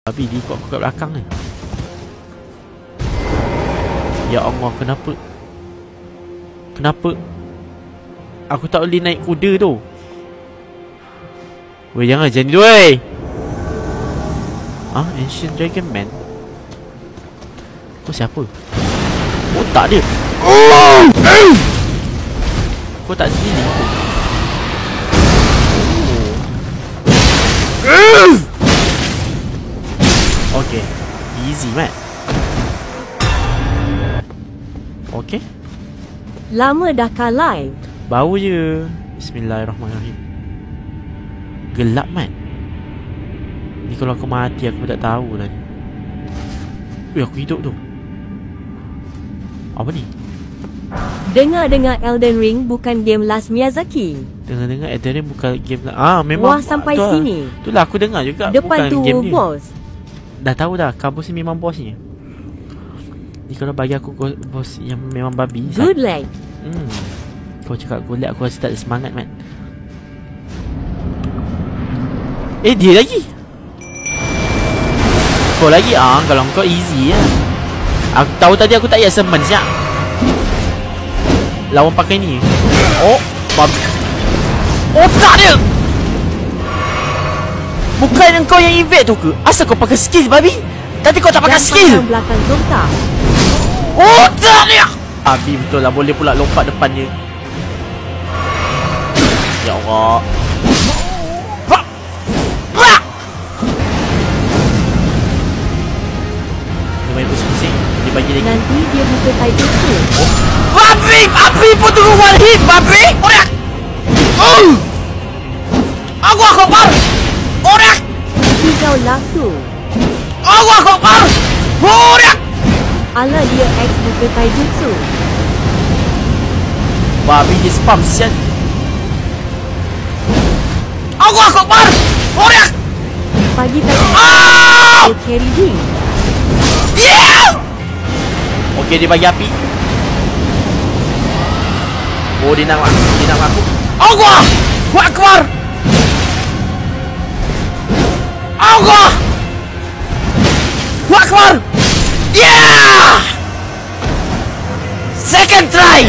Babi dia ikut aku kat belakang ni. Ya Allah, kenapa? Kenapa aku tak boleh naik kuda tu? Weh, jangan macam ni tu, weh. Ancient Dragon Man. Kau siapa? Otak dia. Kau tak sini. Okay, easy, man. Okay. Lama dah kah live? Bau je. Bismillahirrahmanirrahim. Gelap, man. Ni kalau aku mati aku tak tahu lah ni. Aku hidup tu. Apa ni? Dengar-dengar Elden Ring bukan game last Miyazaki. Dengar-dengar Elden Ring bukan game memang. Wah, sampai sini. Itulah aku dengar juga. Depan bukan tu game bos. Dah tahu dah, Kabus ni memang bosnya. Ni kalau bagi aku bos yang memang babi. Good luck. Kau cakap good luck, aku rasa tak ada semangat, man. Dia lagi. Kau lagi kalau kau easy ya. Aku tahu tadi aku tak payah summon siap. Lawan pakai ni. Babi. Otak dia. Bukan engkau yang evade tu ke? Asal kau pakai skill, babi? Tadi kau tak pakai skill. Belakang lontar. Otak dia. Babi betul lah, boleh pula lompat depan dia. Ya Allah. Dia main pusing-pusing. Dia bagi lagi. Nanti dia buka taijutsu. Babi! Babi pun tunggu one hit, babi! Orak! Aku akbar! Orak! Hijau laku. Aku akbar! Orak! Ala dia X buka taijutsu. Babi dia spam sial. Aku akbar! Orak! Pagi tadi. Dia carry wing. Okey, dia bagi api. Dia nak aku. Allah! Akbar! Allah! Akbar! Yeah! Second try!